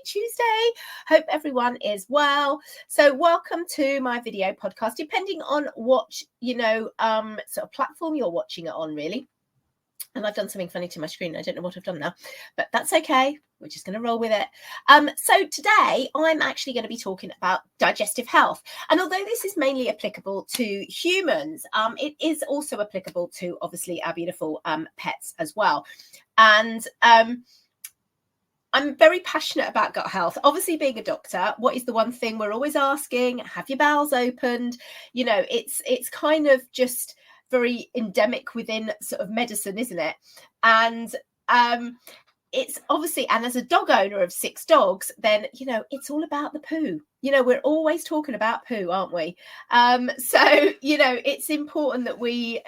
Tuesday. Hope everyone is well. So welcome to my video podcast, depending on what, sort of platform you're watching it on, really. And I've done something funny to my screen. I don't know what I've done now, but that's okay. We're just going to roll with it. So today I'm actually going to be talking about digestive health. And although this is mainly applicable to humans, it is also applicable to obviously our beautiful pets as well. And I'm very passionate about gut health. Obviously, being a doctor, what is the one thing we're always asking? Have your bowels opened? It's kind of just very endemic within sort of medicine, isn't it? And it's obviously, and as a dog owner of 6 dogs, then it's all about the poo. We're always talking about poo, aren't we? So it's important that we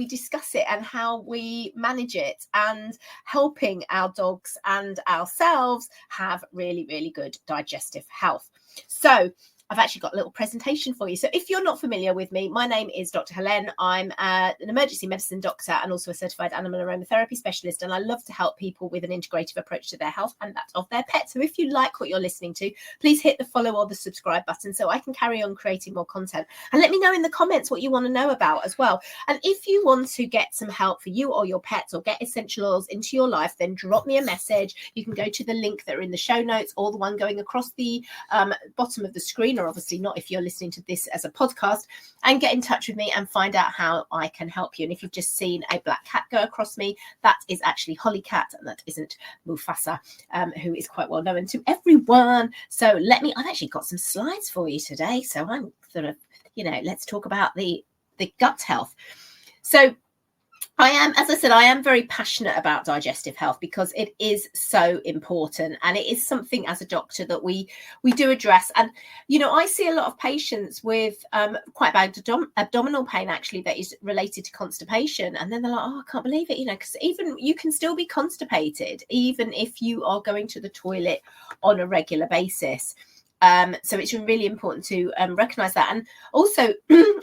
discuss it and how we manage it, and helping our dogs and ourselves have really, really good digestive health. So I've actually got a little presentation for you. So if you're not familiar with me, my name is Dr. Helene. I'm an emergency medicine doctor and also a certified animal aromatherapy specialist. And I love to help people with an integrative approach to their health and that of their pet. So if you like what you're listening to, please hit the follow or the subscribe button so I can carry on creating more content. And let me know in the comments what you want to know about as well. And if you want to get some help for you or your pets, or get essential oils into your life, then drop me a message. You can go to the link that are in the show notes, or the one going across the bottom of the screen, or obviously not if you're listening to this as a podcast, and get in touch with me and find out how I can help you. And if you've just seen a black cat go across me, that is actually Holly Cat, and that isn't Mufasa, who is quite well known to everyone. So I've actually got some slides for you today. So I'm sort of, let's talk about the gut health. So I am very passionate about digestive health because it is so important, and it is something as a doctor that we do address. And I see a lot of patients with quite bad abdominal pain, actually, that is related to constipation, and then they're like, oh, I can't believe it, because even you can still be constipated even if you are going to the toilet on a regular basis. So it's really important to recognize that. And also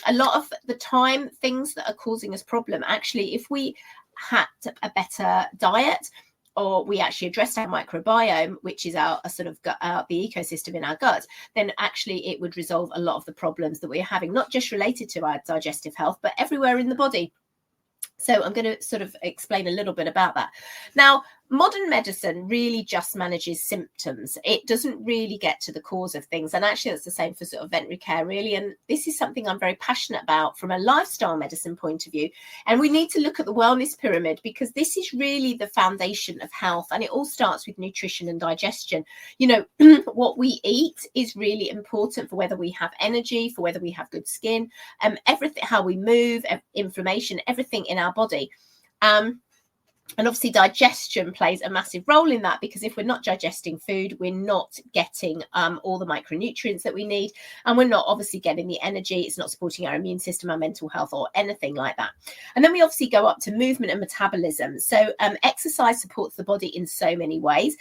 a lot of the time, things that are causing us problem, actually, if we had a better diet, or we actually addressed our microbiome, which is our sort of gut, the ecosystem in our gut, then actually it would resolve a lot of the problems that we're having, not just related to our digestive health, but everywhere in the body. So I'm going to sort of explain a little bit about that. Now, modern medicine really just manages symptoms. It doesn't really get to the cause of things. And actually, that's the same for sort of veterinary care, really. And this is something I'm very passionate about from a lifestyle medicine point of view. And we need to look at the wellness pyramid, because this is really the foundation of health. And it all starts with nutrition and digestion. What we eat is really important for whether we have energy, for whether we have good skin, everything, how we move, inflammation, everything in our body. And obviously digestion plays a massive role in that, because if we're not digesting food, we're not getting all the micronutrients that we need, and we're not obviously getting the energy. It's not supporting our immune system, our mental health, or anything like that. And then we obviously go up to movement and metabolism. So exercise supports the body in so many ways,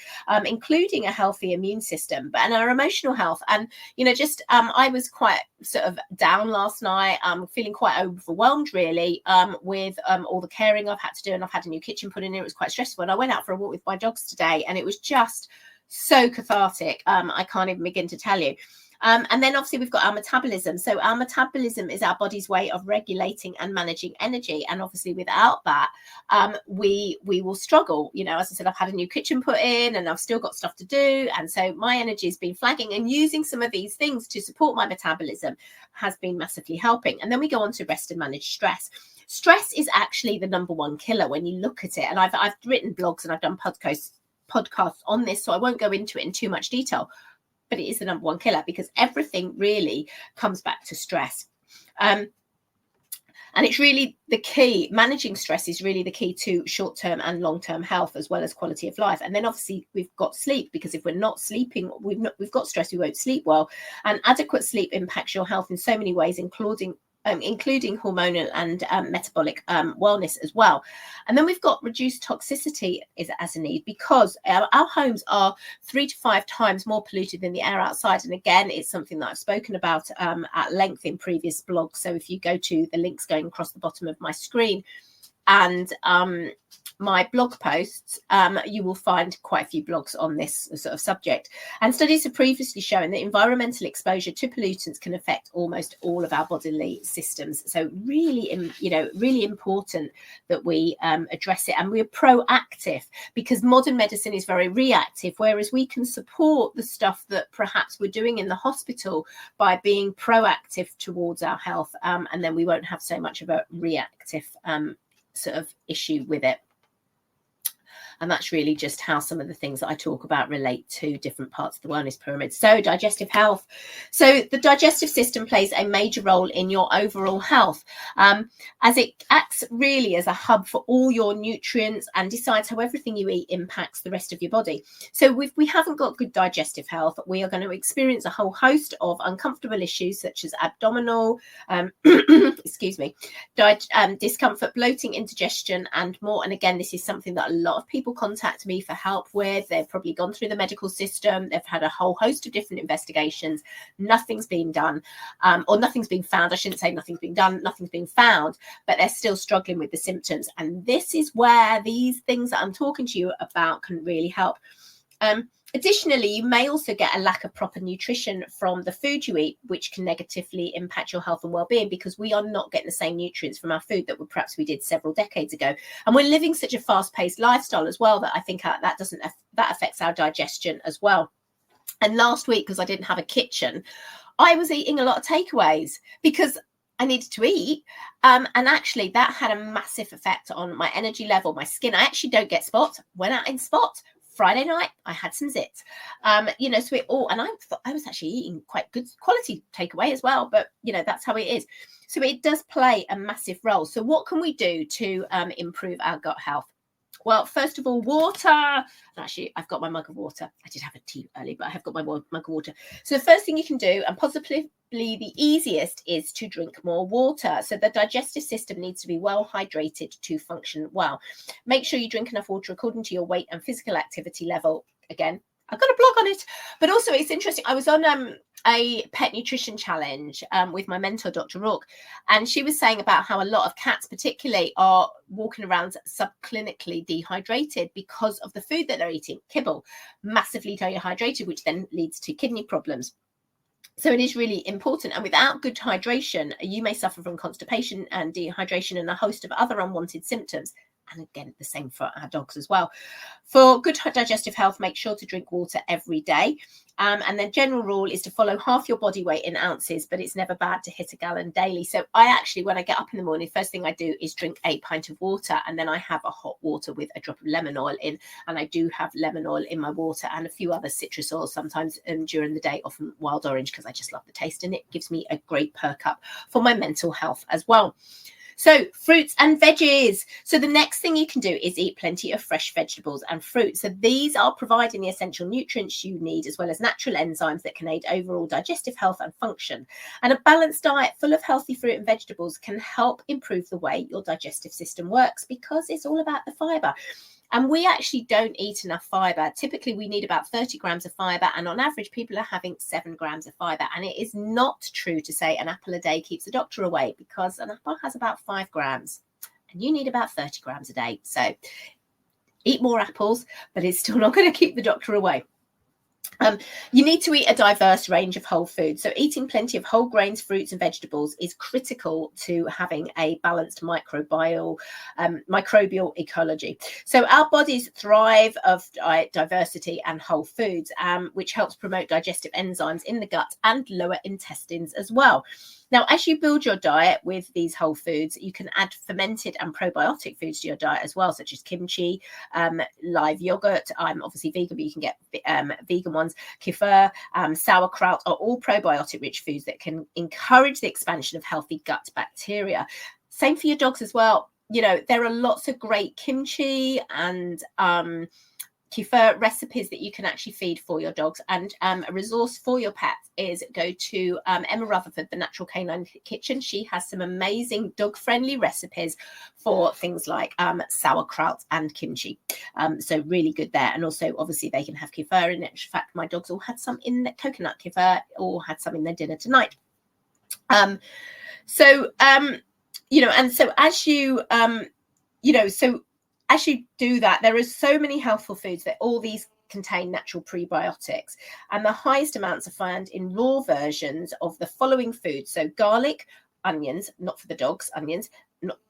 including a healthy immune system, and our emotional health. And I was quite sort of down last night. Feeling quite overwhelmed, really, with all the caring I've had to do, and I've had a new kitchen put in. It was quite stressful, and I went out for a walk with my dogs today, and it was just so cathartic. I can't even begin to tell you. And then obviously we've got our metabolism. So our metabolism is our body's way of regulating and managing energy. And obviously without that, we will struggle. As I said, I've had a new kitchen put in, and I've still got stuff to do. And so my energy has been flagging, and using some of these things to support my metabolism has been massively helping. And then we go on to rest and manage stress. Stress is actually the number one killer when you look at it. And I've written blogs and I've done podcasts on this, so I won't go into it in too much detail. But it is the number one killer, because everything really comes back to stress. And it's really the key. Managing stress is really the key to short-term and long-term health, as well as quality of life. And then obviously we've got sleep, because if we're not sleeping, we've got stress, we won't sleep well. And adequate sleep impacts your health in so many ways, including hormonal and metabolic wellness as well. And then we've got reduced toxicity as a need, because our homes are 3 to 5 times more polluted than the air outside. And again, it's something that I've spoken about at length in previous blogs. So if you go to the links going across the bottom of my screen, and my blog posts, you will find quite a few blogs on this sort of subject. And studies have previously shown that environmental exposure to pollutants can affect almost all of our bodily systems. So really, really important that we address it, and we're proactive, because modern medicine is very reactive, whereas we can support the stuff that perhaps we're doing in the hospital by being proactive towards our health, and then we won't have so much of a reactive sort of issue with it. And that's really just how some of the things that I talk about relate to different parts of the wellness pyramid. So digestive health. So the digestive system plays a major role in your overall health, as it acts really as a hub for all your nutrients and decides how everything you eat impacts the rest of your body. So if we haven't got good digestive health, we are going to experience a whole host of uncomfortable issues such as abdominal, excuse me, discomfort, bloating, indigestion, and more. And again, this is something that a lot of people contact me for help with. They've probably gone through the medical system, they've had a whole host of different investigations, nothing's been done, or nothing's been found. I shouldn't say nothing's been done, nothing's been found, but they're still struggling with the symptoms. And this is where these things that I'm talking to you about can really help. Additionally, you may also get a lack of proper nutrition from the food you eat, which can negatively impact your health and well-being, because we are not getting the same nutrients from our food that perhaps we did several decades ago. And we're living such a fast-paced lifestyle as well that I think that affects our digestion as well. And last week, because I didn't have a kitchen, I was eating a lot of takeaways because I needed to eat. And actually that had a massive effect on my energy level, my skin. I actually don't get spots. Went out in spots. Friday night, I had some zits, so it all, and I thought I was actually eating quite good quality takeaway as well, but that's how it is. So it does play a massive role. So what can we do to improve our gut health? Well, first of all, water. And actually, I've got my mug of water. I did have a tea early, but I have got my mug of water. So the first thing you can do, and possibly the easiest, is to drink more water. So the digestive system needs to be well hydrated to function well. Make sure you drink enough water according to your weight and physical activity level. Again, I've got a blog on it. But also, it's interesting. I was on a pet nutrition challenge with my mentor, Dr. Rourke, and she was saying about how a lot of cats particularly are walking around subclinically dehydrated because of the food that they're eating. Kibble, massively dehydrated, which then leads to kidney problems. So it is really important. And without good hydration, you may suffer from constipation and dehydration and a host of other unwanted symptoms. And again, the same for our dogs as well. For good digestive health, make sure to drink water every day. And then general rule is to follow half your body weight in ounces, but it's never bad to hit a gallon daily. So I actually, when I get up in the morning, first thing I do is drink a pint of water, and then I have a hot water with a drop of lemon oil in. And I do have lemon oil in my water and a few other citrus oils sometimes during the day, often wild orange, because I just love the taste, and it gives me a great perk up for my mental health as well. So fruits and veggies. So the next thing you can do is eat plenty of fresh vegetables and fruit. So these are providing the essential nutrients you need, as well as natural enzymes that can aid overall digestive health and function. And a balanced diet full of healthy fruit and vegetables can help improve the way your digestive system works, because it's all about the fiber. And we actually don't eat enough fiber. Typically, we need about 30 grams of fiber. And on average, people are having 7 grams of fiber. And it is not true to say an apple a day keeps the doctor away, because an apple has about 5 grams. And you need about 30 grams a day. So eat more apples, but it's still not going to keep the doctor away. You need to eat a diverse range of whole foods. So eating plenty of whole grains, fruits and vegetables is critical to having a balanced microbial ecology. So our bodies thrive of diversity and whole foods, which helps promote digestive enzymes in the gut and lower intestines as well. Now, as you build your diet with these whole foods, you can add fermented and probiotic foods to your diet as well, such as kimchi, live yogurt. I'm obviously vegan, but you can get vegan ones. Kefir, sauerkraut are all probiotic-rich foods that can encourage the expansion of healthy gut bacteria. Same for your dogs as well. There are lots of great kimchi and kefir recipes that you can actually feed for your dogs. And a resource for your pets is go to Emma Rutherford, the Natural Canine Kitchen. She has some amazing dog-friendly recipes for things like sauerkraut and kimchi. So really good there. And also, obviously, they can have kefir in it. In fact, my dogs all had some in the coconut kefir, or had some in their dinner tonight. And so as you so as you do that, there are so many healthful foods that all these contain natural prebiotics, and the highest amounts are found in raw versions of the following foods. So garlic, onions, not for the dogs, onions,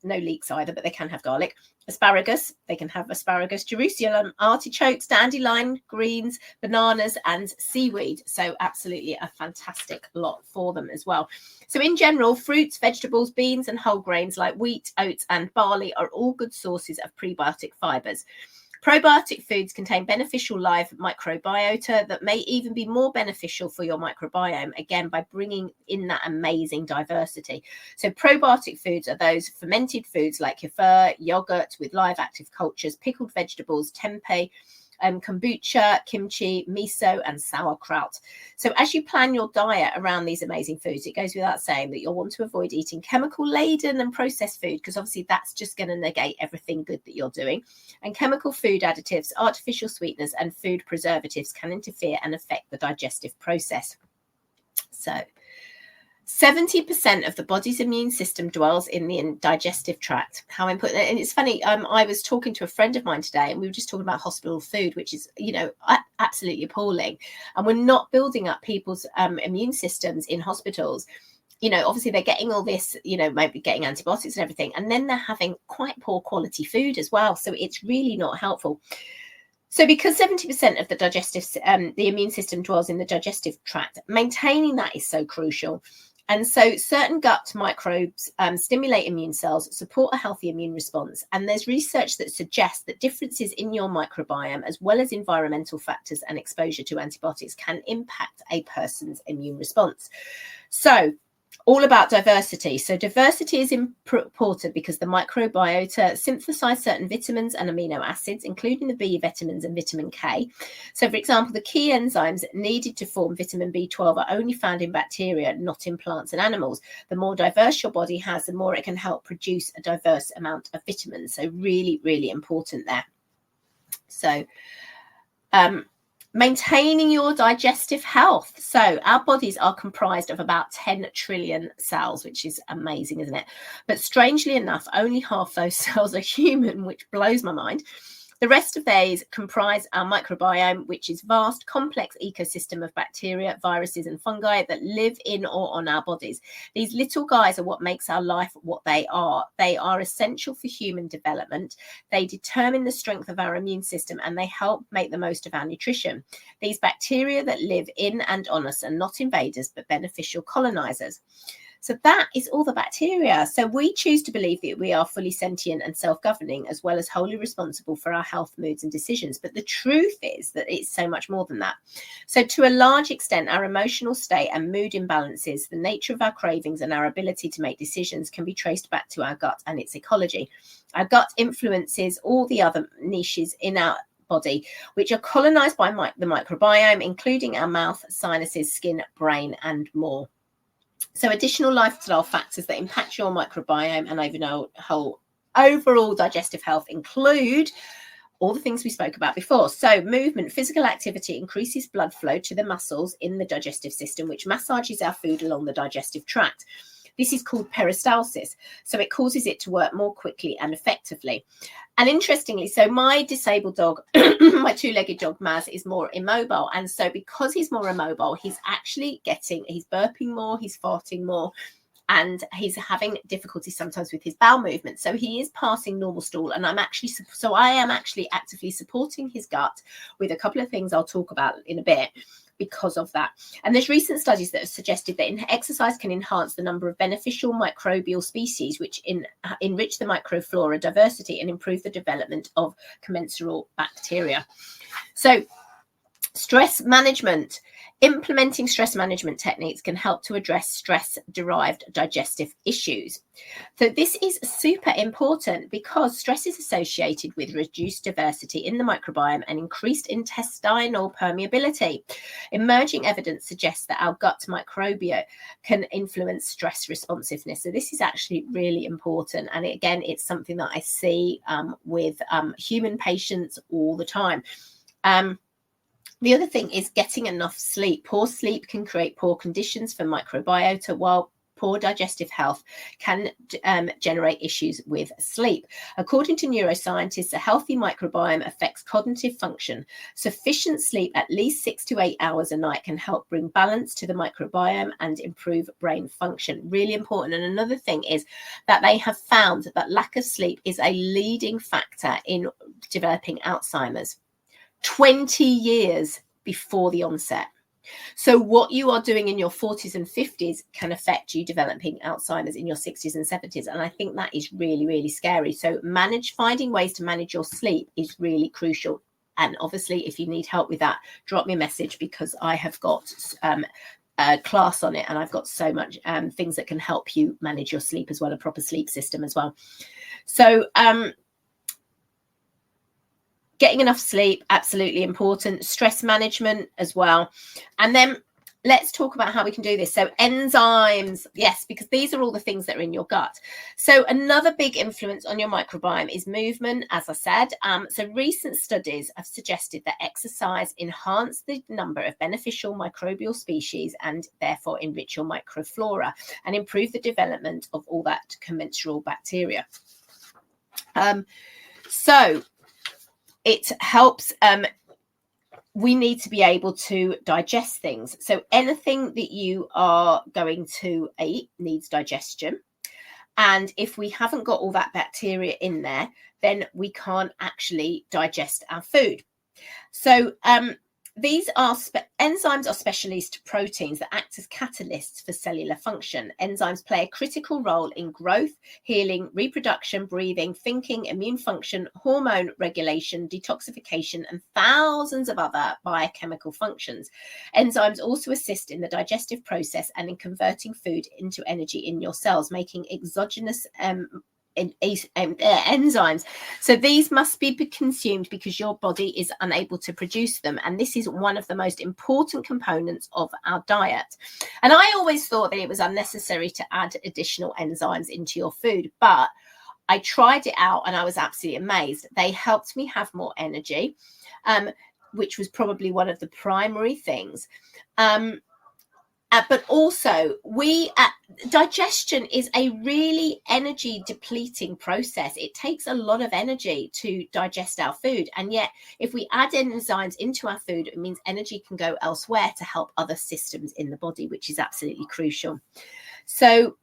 no leeks either, but they can have garlic. Asparagus, they can have asparagus. Jerusalem, artichokes, dandelion greens, bananas, and seaweed. So absolutely a fantastic lot for them as well. So in general, fruits, vegetables, beans, and whole grains like wheat, oats, and barley are all good sources of prebiotic fibers. Probiotic foods contain beneficial live microbiota that may even be more beneficial for your microbiome, again, by bringing in that amazing diversity. So probiotic foods are those fermented foods like kefir, yogurt with live active cultures, pickled vegetables, tempeh, kombucha, kimchi, miso, and sauerkraut. So as you plan your diet around these amazing foods, it goes without saying that you'll want to avoid eating chemical laden and processed food, because obviously that's just going to negate everything good that you're doing. And chemical food additives, artificial sweeteners, and food preservatives can interfere and affect the digestive process. So 70% of the body's immune system dwells in the digestive tract. How important. And it's funny, I was talking to a friend of mine today, and we were just talking about hospital food, which is, absolutely appalling. And we're not building up people's immune systems in hospitals. Obviously they're getting all this, maybe getting antibiotics and everything, and then they're having quite poor quality food as well. So it's really not helpful. So because 70% of the the immune system dwells in the digestive tract, maintaining that is so crucial. And so certain gut microbes stimulate immune cells, support a healthy immune response. And there's research that suggests that differences in your microbiome, as well as environmental factors and exposure to antibiotics, can impact a person's immune response. So all about diversity. So diversity is important because the microbiota synthesize certain vitamins and amino acids, including the B vitamins and vitamin K. So, for example, the key enzymes needed to form vitamin B12 are only found in bacteria, not in plants and animals. The more diverse your body has, the more it can help produce a diverse amount of vitamins. So really, really important there. So, maintaining your digestive health. So our bodies are comprised of about 10 trillion cells, which is amazing, isn't it? But strangely enough, only half those cells are human, which blows my mind. The rest of these comprise our microbiome, which is vast, complex ecosystem of bacteria, viruses, and fungi that live in or on our bodies. These little guys are what makes our life what they are. They are essential for human development. They determine the strength of our immune system, and they help make the most of our nutrition. These bacteria that live in and on us are not invaders, but beneficial colonizers. So that is all the bacteria. So we choose to believe that we are fully sentient and self-governing, as well as wholly responsible for our health, moods, and decisions. But the truth is that it's so much more than that. So to a large extent, our emotional state and mood imbalances, the nature of our cravings, and our ability to make decisions can be traced back to our gut and its ecology. Our gut influences all the other niches in our body, which are colonized by the microbiome, including our mouth, sinuses, skin, brain, and more. So additional lifestyle factors that impact your microbiome and overall digestive health include all the things we spoke about before. So movement, physical activity increases blood flow to the muscles in the digestive system, which massages our food along the digestive tract. This is called peristalsis. So it causes it to work more quickly and effectively. And interestingly, so my disabled dog, my two-legged dog, Maz, is more immobile. And so because he's more immobile, he's burping more, he's farting more, and he's having difficulty sometimes with his bowel movement. So he is passing normal stool. And I am actually actively supporting his gut with a couple of things I'll talk about in a bit, because of that. And there's recent studies that have suggested that exercise can enhance the number of beneficial microbial species, which enrich the microflora diversity and improve the development of commensal bacteria. So stress management. Implementing stress management techniques can help to address stress-derived digestive issues. So this is super important because stress is associated with reduced diversity in the microbiome and increased intestinal permeability. Emerging evidence suggests that our gut microbiome can influence stress responsiveness. So this is actually really important. And again, it's something that I see with human patients all the time. The other thing is getting enough sleep. Poor sleep can create poor conditions for microbiota, while poor digestive health can generate issues with sleep. According to neuroscientists, a healthy microbiome affects cognitive function. Sufficient sleep, at least 6 to 8 hours a night, can help bring balance to the microbiome and improve brain function. Really important. And another thing is that they have found that lack of sleep is a leading factor in developing Alzheimer's 20 years before the onset. So what you are doing in your 40s and 50s can affect you developing Alzheimer's in your 60s and 70s. And I think that is really, really scary. So finding ways to manage your sleep is really crucial. And obviously, if you need help with that, drop me a message, because I have got a class on it, and I've got so much things that can help you manage your sleep as well, a proper sleep system as well. So getting enough sleep, absolutely important. Stress management as well. And then let's talk about how we can do this. So enzymes, yes, because these are all the things that are in your gut. So another big influence on your microbiome is movement, as I said. So recent studies have suggested that exercise enhance the number of beneficial microbial species and therefore enrich your microflora and improve the development of all that commensal bacteria. So it helps. We need to be able to digest things. So anything that you are going to eat needs digestion. And if we haven't got all that bacteria in there, then we can't actually digest our food. So enzymes are specialist proteins that act as catalysts for cellular function. Enzymes play a critical role in growth, healing, reproduction, breathing, thinking, immune function, hormone regulation, detoxification, and thousands of other biochemical functions. Enzymes also assist in the digestive process and in converting food into energy in your cells, making exogenous enzymes. So these must be consumed because your body is unable to produce them, and this is one of the most important components of our diet. And I always thought that it was unnecessary to add additional enzymes into your food, but I tried it out and I was absolutely amazed. They helped me have more energy, which was probably one of the primary things. But also, digestion is a really energy depleting process. It takes a lot of energy to digest our food. And yet, if we add enzymes into our food, it means energy can go elsewhere to help other systems in the body, which is absolutely crucial. So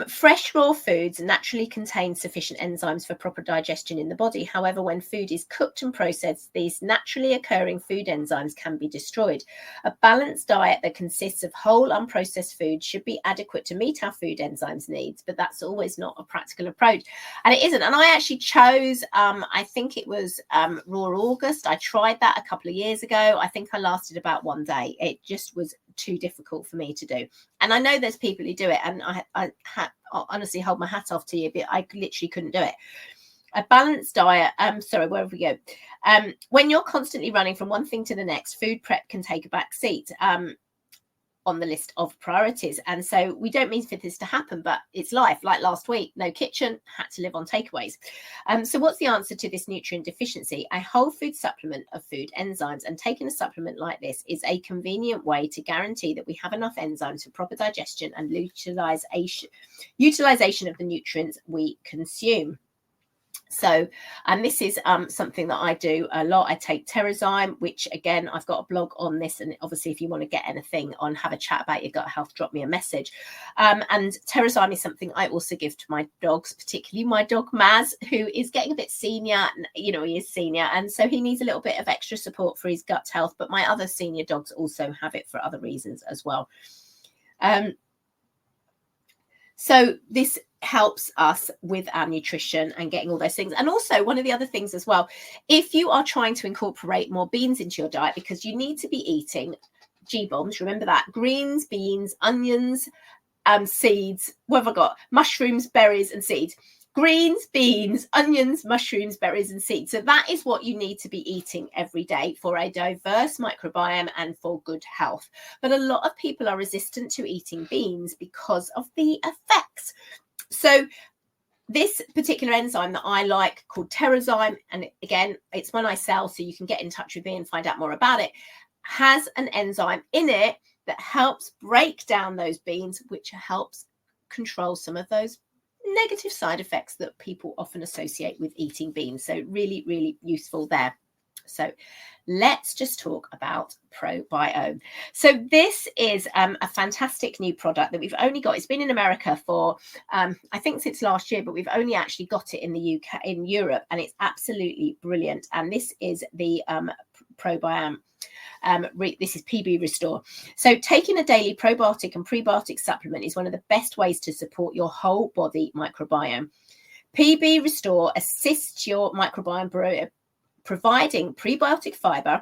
fresh raw foods naturally contain sufficient enzymes for proper digestion in the body. However, when food is cooked and processed, these naturally occurring food enzymes can be destroyed. A balanced diet that consists of whole unprocessed food should be adequate to meet our food enzymes needs, but that's always not a practical approach. And it isn't. And I actually chose, I think it was Raw August. I tried that a couple of years ago. I think I lasted about one day. It just was too difficult for me to do. And I know there's people who do it, and I honestly hold my hat off to you, but I literally couldn't do it. A balanced diet, where we go. When you're constantly running from one thing to the next, food prep can take a back seat on the list of priorities. And so we don't mean for this to happen, but it's life. Like last week, no kitchen, had to live on takeaways. So what's the answer to this nutrient deficiency? A whole food supplement of food enzymes. And taking a supplement like this is a convenient way to guarantee that we have enough enzymes for proper digestion and utilization of the nutrients we consume. So, and this is something that I do a lot. I take Terrazyme, which again, I've got a blog on this. And obviously, if you want to get anything on, have a chat about your gut health, drop me a message. And Terrazyme is something I also give to my dogs, particularly my dog Maz, who is getting a bit senior. You know, he is senior. And so he needs a little bit of extra support for his gut health. But my other senior dogs also have it for other reasons as well. So this helps us with our nutrition and getting all those things. And also one of the other things as well, if you are trying to incorporate more beans into your diet, because you need to be eating G-bombs, remember that, greens, beans, onions, seeds, what have I got? Mushrooms, berries and seeds. Greens, beans, onions, mushrooms, berries and seeds. So that is what you need to be eating every day for a diverse microbiome and for good health. But a lot of people are resistant to eating beans because of the effects. So this particular enzyme that I like, called Terrazyme, and again, it's one I sell, so you can get in touch with me and find out more about it, has an enzyme in it that helps break down those beans, which helps control some of those negative side effects that people often associate with eating beans. So really, really useful there. So let's just talk about Probiome. So this is a fantastic new product that we've only got. It's been in America for, I think since last year, but we've only actually got it in the UK, in Europe, and it's absolutely brilliant. And this is the Probiome. This is PB Restore. So taking a daily probiotic and prebiotic supplement is one of the best ways to support your whole body microbiome. PB Restore assists your microbiome providing prebiotic fiber,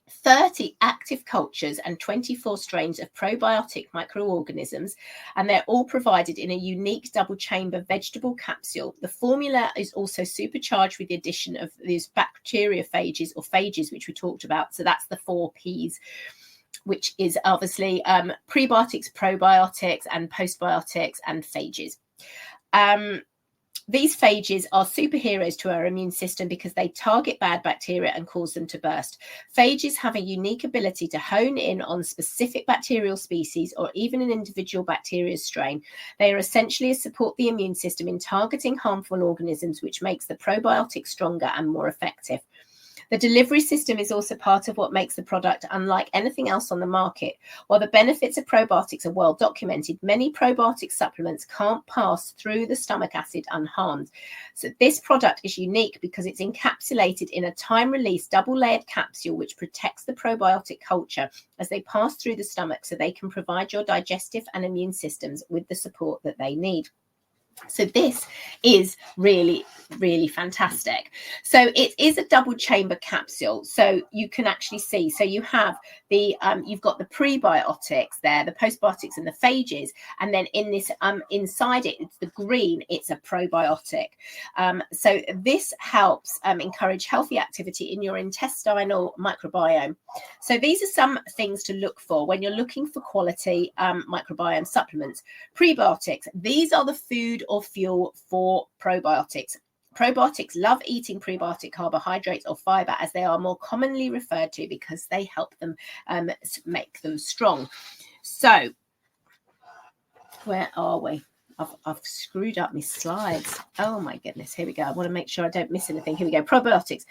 30 active cultures and 24 strains of probiotic microorganisms, and they're all provided in a unique double chamber vegetable capsule. The formula is also supercharged with the addition of these bacteriophages or phages, which we talked about. So that's the 4 Ps, which is obviously prebiotics, probiotics, and postbiotics and phages. These phages are superheroes to our immune system because they target bad bacteria and cause them to burst. Phages have a unique ability to hone in on specific bacterial species or even an individual bacteria strain. They are essentially to support the immune system in targeting harmful organisms, which makes the probiotic stronger and more effective. The delivery system is also part of what makes the product unlike anything else on the market. While the benefits of probiotics are well documented, many probiotic supplements can't pass through the stomach acid unharmed. So this product is unique because it's encapsulated in a time-release double-layered capsule which protects the probiotic culture as they pass through the stomach so they can provide your digestive and immune systems with the support that they need. So this is really, really fantastic. So it is a double chamber capsule. So you can actually see, so you have the, you've got the prebiotics there, the postbiotics and the phages. And then in this, inside it, it's the green, it's a probiotic. So this helps encourage healthy activity in your intestinal microbiome. So these are some things to look for when you're looking for quality microbiome supplements. Prebiotics, these are the food or fuel for probiotics. Probiotics love eating prebiotic carbohydrates or fiber, as they are more commonly referred to because they help them make them strong. So where are we? I've screwed up my slides. Oh my goodness, here we go. I want to make sure I don't miss anything. Here we go, probiotics.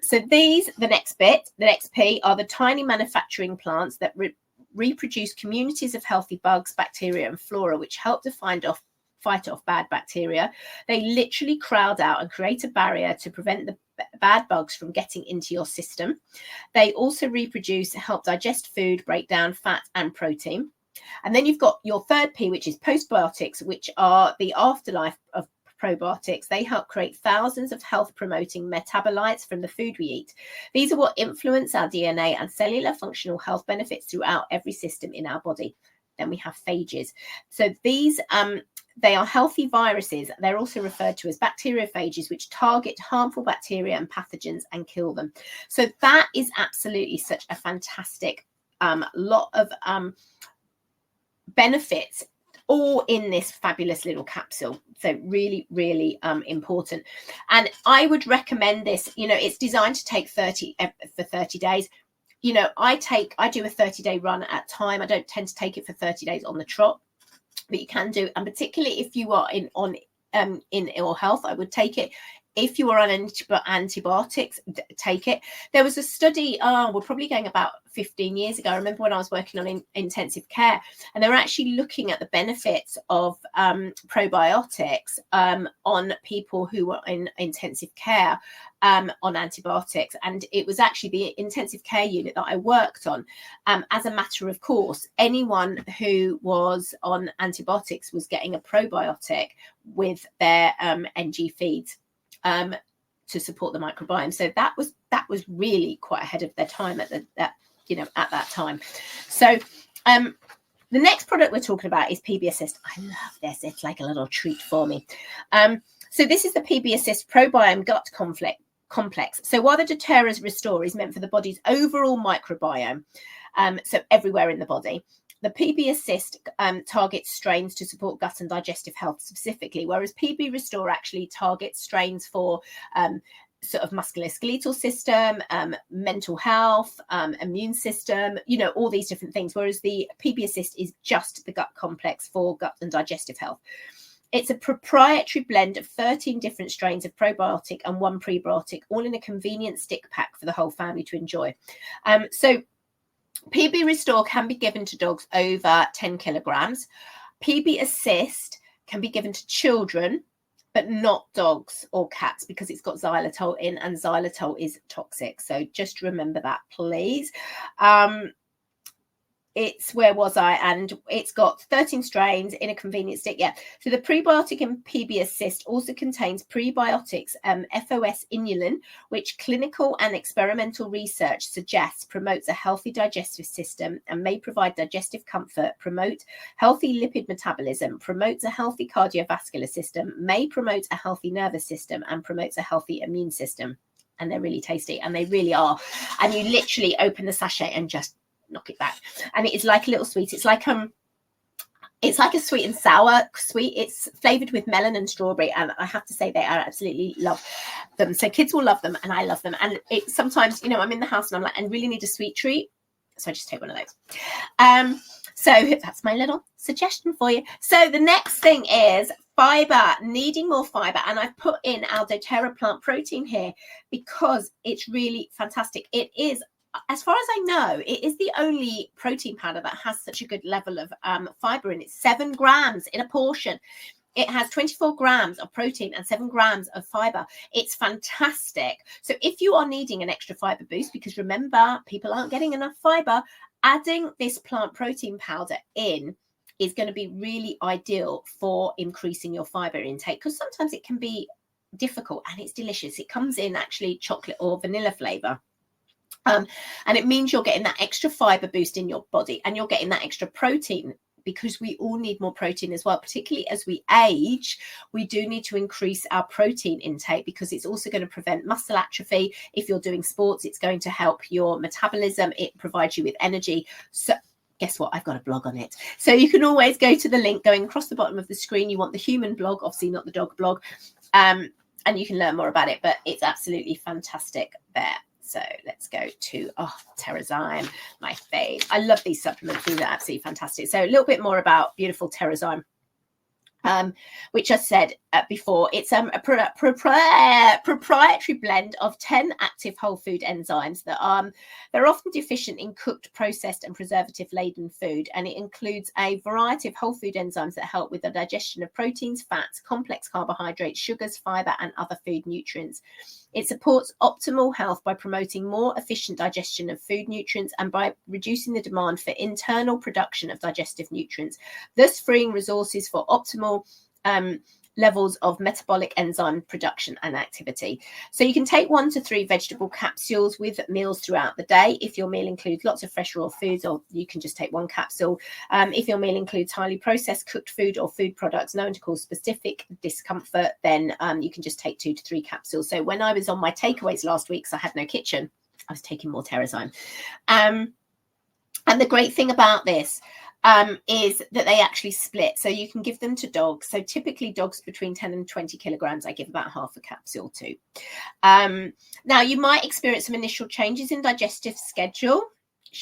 So these, the next P, are the tiny manufacturing plants that reproduce communities of healthy bugs, bacteria and flora, which help to fight off bad bacteria. They literally crowd out and create a barrier to prevent the bad bugs from getting into your system. They also reproduce, help digest food, break down fat and protein. And then you've got your third P, which is postbiotics, which are the afterlife of probiotics. They help create thousands of health-promoting metabolites from the food we eat. These are what influence our DNA and cellular functional health benefits throughout every system in our body. Then we have phages. So these they are healthy viruses. They're also referred to as bacteriophages, which target harmful bacteria and pathogens and kill them. So that is absolutely such a fantastic lot of benefits, all in this fabulous little capsule. So really, really important. And I would recommend this. You know, it's designed to take 30 days. You know, I do a 30-day run at time. I don't tend to take it for 30 days on the trot, but you can do. And particularly if you are in ill health, I would take it. If you are on antibiotics, take it. There was a study, we're probably going about 15 years ago. I remember when I was working on intensive care, and they were actually looking at the benefits of probiotics on people who were in intensive care on antibiotics. And it was actually the intensive care unit that I worked on. As a matter of course, anyone who was on antibiotics was getting a probiotic with their NG feeds to support the microbiome. So that was really quite ahead of their time at that time. So the next product we're talking about is PB Assist. I love this. It's like a little treat for me. So this is the PB Assist Probiome Gut Complex. So while the doTERRA Restore is meant for the body's overall microbiome, so everywhere in the body, the PB Assist targets strains to support gut and digestive health specifically, whereas PB Restore actually targets strains for sort of musculoskeletal system, mental health, immune system, all these different things, whereas the PB Assist is just the gut complex for gut and digestive health. It's a proprietary blend of 13 different strains of probiotic and 1 prebiotic, all in a convenient stick pack for the whole family to enjoy. So PB Restore can be given to dogs over 10 kilograms. PB Assist can be given to children, but not dogs or cats, because it's got xylitol in, and xylitol is toxic. So just remember that, please. It's, where was I? And it's got 13 strains in a convenient stick. Yeah. So the prebiotic in PB Assist also contains prebiotics, FOS inulin, which clinical and experimental research suggests promotes a healthy digestive system and may provide digestive comfort, promote healthy lipid metabolism, promotes a healthy cardiovascular system, may promote a healthy nervous system, and promotes a healthy immune system. And they're really tasty, and they really are. And you literally open the sachet and just knock it back, and it is like a little sweet. It's like a sweet and sour sweet. It's flavored with melon and strawberry, and I have to say they are absolutely love them. So kids will love them, and I love them. And it sometimes, I'm in the house and I'm like, I really need a sweet treat, so I just take one of those. So that's my little suggestion for you. So the next thing is fiber, needing more fiber, and I've put in our doTERRA plant protein here because it's really fantastic. It is, as far as I know, it is the only protein powder that has such a good level of fiber in it. 7 grams in a portion. It has 24 grams of protein and 7 grams of fiber. It's fantastic. So if you are needing an extra fiber boost, because remember, people aren't getting enough fiber, adding this plant protein powder in is going to be really ideal for increasing your fiber intake, because sometimes it can be difficult, and it's delicious. It comes in actually chocolate or vanilla flavor. And it means you're getting that extra fiber boost in your body, and you're getting that extra protein, because we all need more protein as well. Particularly as we age, we do need to increase our protein intake, because it's also going to prevent muscle atrophy. If you're doing sports, it's going to help your metabolism. It provides you with energy. So guess what? I've got a blog on it. So you can always go to the link going across the bottom of the screen. You want the human blog, obviously not the dog blog. And you can learn more about it, but it's absolutely fantastic there. So let's go to Terrazyme, my fave. I love these supplements. These are absolutely fantastic. So a little bit more about beautiful Terrazyme, which I said before. It's a proprietary blend of 10 active whole food enzymes that they're often deficient in cooked, processed, and preservative-laden food, and it includes a variety of whole food enzymes that help with the digestion of proteins, fats, complex carbohydrates, sugars, fiber, and other food nutrients. It supports optimal health by promoting more efficient digestion of food nutrients and by reducing the demand for internal production of digestive nutrients, thus freeing resources for optimal levels of metabolic enzyme production and activity. So you can take 1 to 3 vegetable capsules with meals throughout the day. If your meal includes lots of fresh raw foods, or you can just take 1 capsule. If your meal includes highly processed cooked food or food products known to cause specific discomfort, then you can just take 2 to 3 capsules. So when I was on my takeaways last week, because I had no kitchen, I was taking more Terrazyme. And the great thing about this is that they actually split, so you can give them to dogs. So typically dogs between 10 and 20 kilograms, I give about half a capsule to. Now you might experience some initial changes in digestive schedule,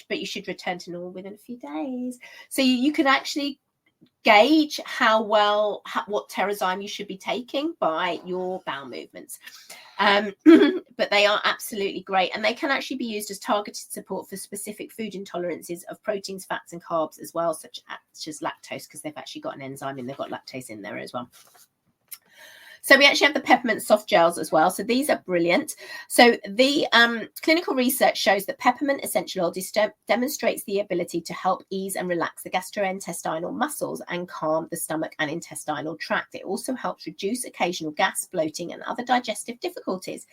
but you should return to normal within a few days. So you can actually gauge what Terrazyme you should be taking by your bowel movements. But they are absolutely great, and they can actually be used as targeted support for specific food intolerances of proteins, fats, and carbs as well, such as lactose, because they've actually got an enzyme and they've got lactose in there as well. So we actually have the peppermint soft gels as well. So these are brilliant. So the clinical research shows that peppermint essential oil demonstrates the ability to help ease and relax the gastrointestinal muscles and calm the stomach and intestinal tract. It also helps reduce occasional gas, bloating, and other digestive difficulties.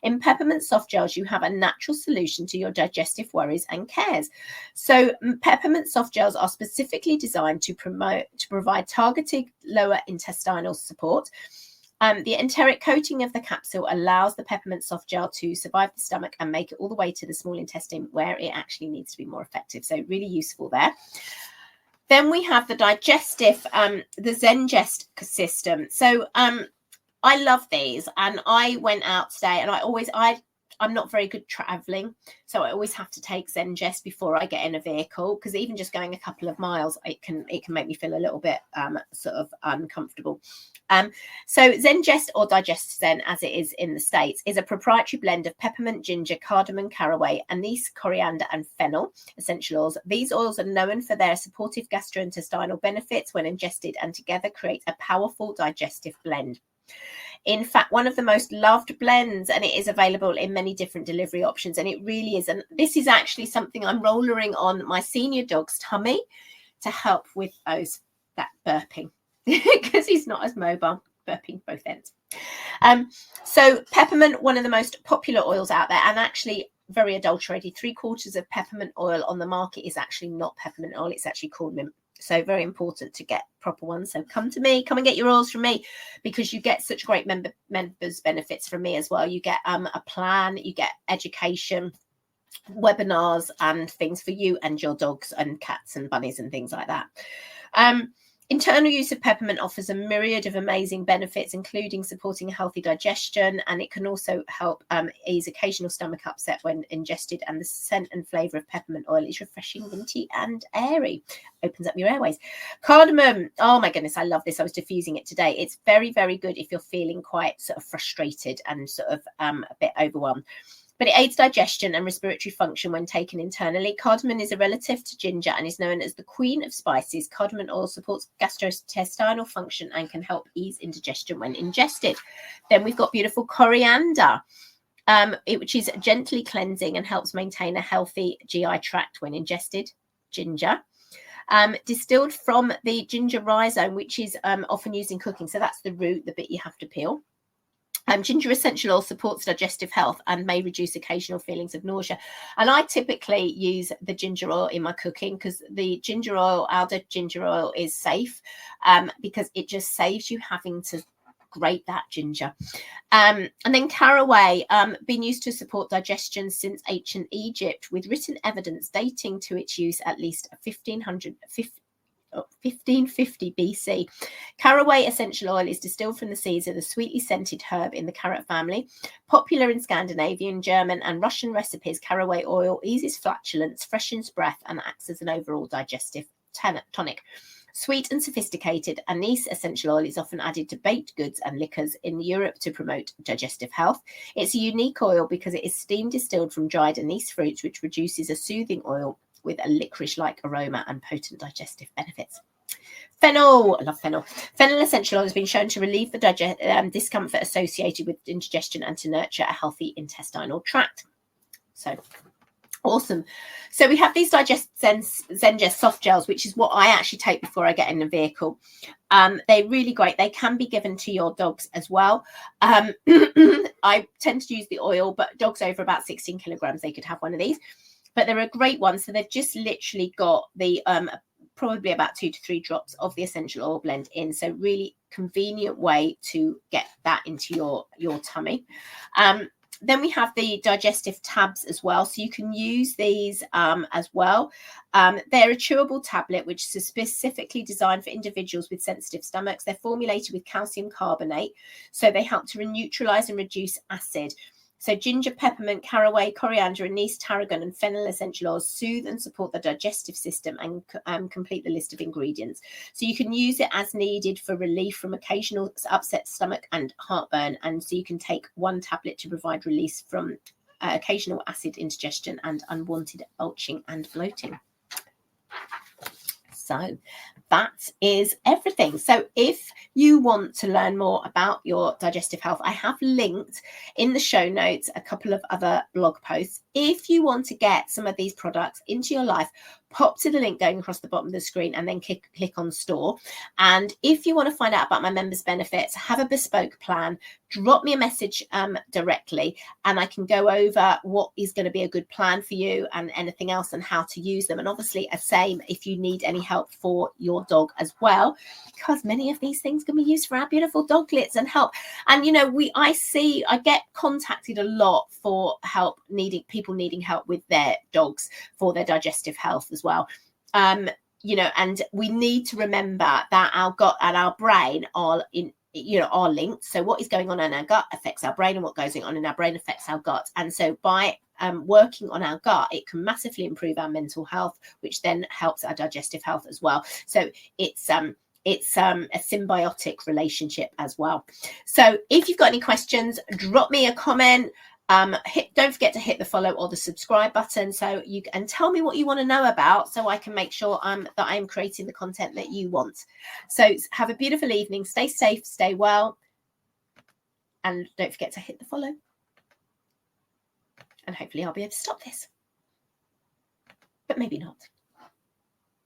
In peppermint soft gels, you have a natural solution to your digestive worries and cares. So peppermint soft gels are specifically designed to provide targeted lower intestinal support. The enteric coating of the capsule allows the peppermint soft gel to survive the stomach and make it all the way to the small intestine, where it actually needs to be more effective. So really useful there. Then we have the digestive, the Zengest system. So I love these, and I went out today, and I'm not very good traveling, so I always have to take Zengest before I get in a vehicle, because even just going a couple of miles, it can make me feel a little bit sort of uncomfortable. So Zengest, or Digestive Zen as it is in the States, is a proprietary blend of peppermint, ginger, cardamom, caraway, anise, coriander, and fennel essential oils. These oils are known for their supportive gastrointestinal benefits when ingested, and together create a powerful digestive blend. In fact, one of the most loved blends, and it is available in many different delivery options, and it really is. And this is actually something I'm rollering on my senior dog's tummy to help with that burping, because he's not as mobile, burping both ends. So peppermint, one of the most popular oils out there, and actually very adulterated. 3/4 of peppermint oil on the market is actually not peppermint oil, it's actually called mint. So very important to get proper ones. So come to me, come and get your oils from me, because you get such great members benefits from me as well. You get a plan, you get education, webinars, and things for you and your dogs and cats and bunnies and things like that. Internal use of peppermint offers a myriad of amazing benefits, including supporting healthy digestion, and it can also help ease occasional stomach upset when ingested. And the scent and flavour of peppermint oil is refreshing, minty, and airy. Opens up your airways. Cardamom. Oh my goodness, I love this. I was diffusing it today. It's very, very good if you're feeling quite sort of frustrated and sort of a bit overwhelmed. But it aids digestion and respiratory function when taken internally. Cardamom is a relative to ginger and is known as the queen of spices. Cardamom oil supports gastrointestinal function and can help ease indigestion when ingested. Then we've got beautiful coriander, which is gently cleansing and helps maintain a healthy GI tract when ingested. Ginger. Distilled from the ginger rhizome, which is often used in cooking. So that's the root, the bit you have to peel. Ginger essential oil supports digestive health and may reduce occasional feelings of nausea. And I typically use the ginger oil in my cooking, because the ginger oil, Alder ginger oil, is safe because it just saves you having to grate that ginger. And then caraway, been used to support digestion since ancient Egypt, with written evidence dating to its use at least 1550 BC. Caraway essential oil is distilled from the seeds of the sweetly scented herb in the carrot family. Popular in Scandinavian, German, and Russian recipes, caraway oil eases flatulence, freshens breath, and acts as an overall digestive tonic. Sweet and sophisticated, anise essential oil is often added to baked goods and liquors in Europe to promote digestive health. It's a unique oil because it is steam distilled from dried anise fruits, which produces a soothing oil with a licorice-like aroma and potent digestive benefits. Fennel, I love fennel. Fennel essential oil has been shown to relieve the discomfort associated with indigestion and to nurture a healthy intestinal tract. So awesome. So we have these Zengest soft gels, which is what I actually take before I get in the vehicle. They're really great. They can be given to your dogs as well. I tend to use the oil, but dogs over about 16 kilograms, they could have one of these. But they're a great one. So they've just literally got the probably about 2 to 3 drops of the essential oil blend in. So really convenient way to get that into your tummy. Then we have the digestive tabs as well. So you can use these as well. They're a chewable tablet, which is specifically designed for individuals with sensitive stomachs. They're formulated with calcium carbonate. So they help to neutralize and reduce acid. So ginger, peppermint, caraway, coriander, anise, tarragon, and fennel essential oils soothe and support the digestive system and complete the list of ingredients. So you can use it as needed for relief from occasional upset stomach and heartburn. And so you can take 1 tablet to provide release from occasional acid indigestion and unwanted belching and bloating. So that is everything. So if you want to learn more about your digestive health, I have linked in the show notes a couple of other blog posts. If you want to get some of these products into your life, pop to the link going across the bottom of the screen and then click on store. And if you want to find out about my members benefits, have a bespoke plan, drop me a message directly, and I can go over what is going to be a good plan for you and anything else and how to use them. And obviously the same if you need any help for your dog as well, because many of these things can be used for our beautiful doglets and help. And you know, I get contacted a lot for help, people needing help with their dogs for their digestive health as well. You know, and we need to remember that our gut and our brain are are linked. So what is going on in our gut affects our brain, and what goes on in our brain affects our gut. And so by working on our gut, it can massively improve our mental health, which then helps our digestive health as well. So it's a symbiotic relationship as well. So if you've got any questions, drop me a comment. Don't forget to hit the follow or the subscribe button, so you can tell me what you want to know about, so I can make sure that I'm creating the content that you want. So have a beautiful evening, stay safe, stay well, and don't forget to hit the follow, and hopefully I'll be able to stop this, but maybe not.